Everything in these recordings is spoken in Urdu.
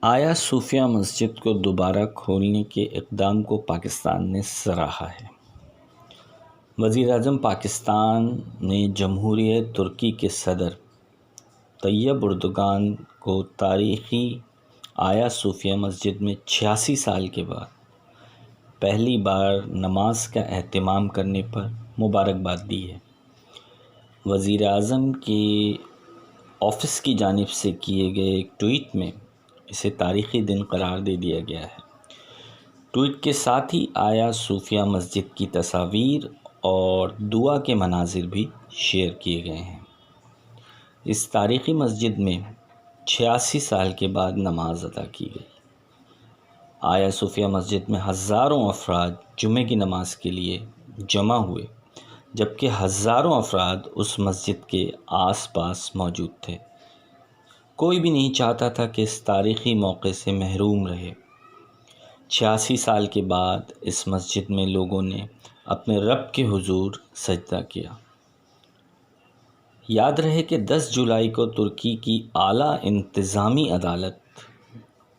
آیا صوفیہ مسجد کو دوبارہ کھولنے کے اقدام کو پاکستان نے سراہا ہے۔ وزیر اعظم پاکستان نے جمہوریہ ترکی کے صدر طیب اردگان کو تاریخی آیا صوفیہ مسجد میں 86 سال کے بعد پہلی بار نماز کا اہتمام کرنے پر مبارکباد دی ہے۔ وزیر اعظم کے آفس کی جانب سے کیے گئے ایک ٹویٹ میں اسے تاریخی دن قرار دے دیا گیا ہے۔ ٹویٹ کے ساتھ ہی آیا صوفیہ مسجد کی تصاویر اور دعا کے مناظر بھی شیئر کیے گئے ہیں۔ اس تاریخی مسجد میں 86 سال کے بعد نماز ادا کی گئی۔ آیا صوفیہ مسجد میں ہزاروں افراد جمعے کی نماز کے لیے جمع ہوئے، جبکہ ہزاروں افراد اس مسجد کے آس پاس موجود تھے۔ کوئی بھی نہیں چاہتا تھا کہ اس تاریخی موقع سے محروم رہے۔ 86 سال کے بعد اس مسجد میں لوگوں نے اپنے رب کے حضور سجدہ کیا۔ یاد رہے کہ 10 جولائی کو ترکی کی اعلیٰ انتظامی عدالت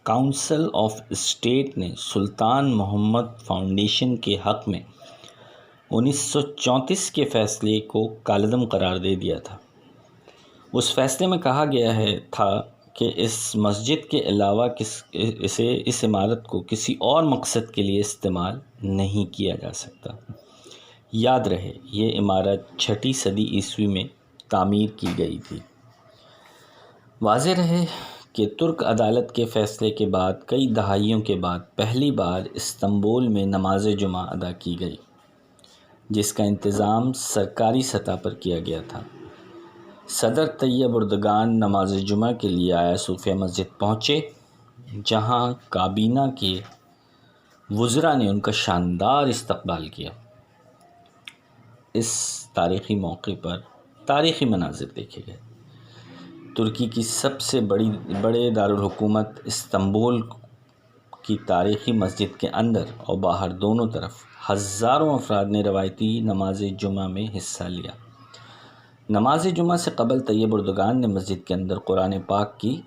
کونسل آف اسٹیٹ نے سلطان محمد فاؤنڈیشن کے حق میں 1934 کے فیصلے کو کالعدم قرار دے دیا تھا۔ اس فیصلے میں کہا گیا تھا کہ اس مسجد کے علاوہ اس عمارت کو کسی اور مقصد کے لیے استعمال نہیں کیا جا سکتا۔ یاد رہے یہ عمارت 6 صدی عیسوی میں تعمیر کی گئی تھی۔ واضح رہے کہ ترک عدالت کے فیصلے کے بعد کئی دہائیوں کے بعد پہلی بار استنبول میں نماز جمعہ ادا کی گئی، جس کا انتظام سرکاری سطح پر کیا گیا تھا۔ صدر طیب اردگان نماز جمعہ کے لیے آیا صوفیہ مسجد پہنچے، جہاں کابینہ کے وزراء نے ان کا شاندار استقبال کیا۔ اس تاریخی موقع پر تاریخی مناظر دیکھے گئے۔ ترکی کی سب سے بڑے دارالحکومت استنبول کی تاریخی مسجد کے اندر اور باہر دونوں طرف ہزاروں افراد نے روایتی نماز جمعہ میں حصہ لیا۔ نماز جمعہ سے قبل طیب اردگان نے مسجد کے اندر قرآن پاک کی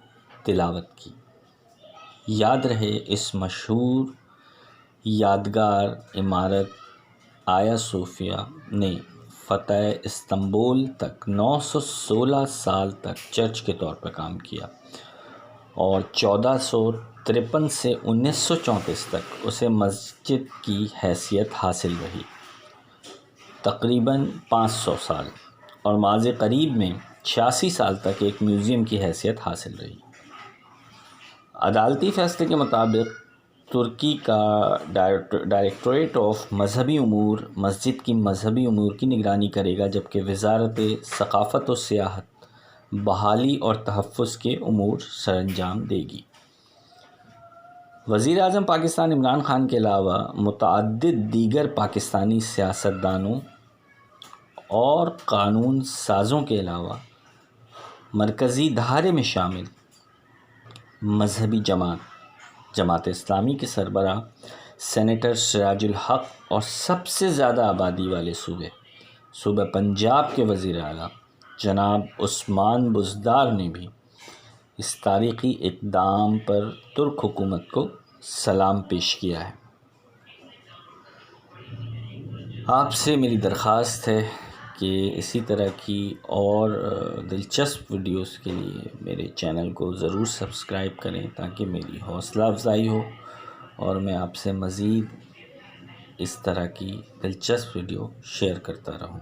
تلاوت کی۔ یاد رہے اس مشہور یادگار عمارت آیا صوفیہ نے فتح استنبول تک 916 سال تک چرچ کے طور پر کام کیا اور 1453 سے 1934 تک اسے مسجد کی حیثیت حاصل رہی، تقریباً 500 سال، اور ماضی قریب میں 86 سال تک ایک میوزیم کی حیثیت حاصل رہی۔ عدالتی فیصلے کے مطابق ترکی کا ڈائریکٹوریٹ آف مذہبی امور مسجد کی مذہبی امور کی نگرانی کرے گا، جبکہ وزارت ثقافت و سیاحت بحالی اور تحفظ کے امور سرانجام دے گی۔ وزیر اعظم پاکستان عمران خان کے علاوہ متعدد دیگر پاکستانی سیاستدانوں اور قانون سازوں کے علاوہ مرکزی دھارے میں شامل مذہبی جماعت اسلامی کے سربراہ سینیٹر سراج الحق اور سب سے زیادہ آبادی والے صوبہ پنجاب کے وزیر اعلیٰ جناب عثمان بزدار نے بھی اس تاریخی اقدام پر ترک حکومت کو سلام پیش کیا ہے۔ آپ سے میری درخواست ہے کہ اسی طرح کی اور دلچسپ ویڈیوز کے لیے میرے چینل کو ضرور سبسکرائب کریں، تاکہ میری حوصلہ افزائی ہو اور میں آپ سے مزید اس طرح کی دلچسپ ویڈیو شیئر کرتا رہوں۔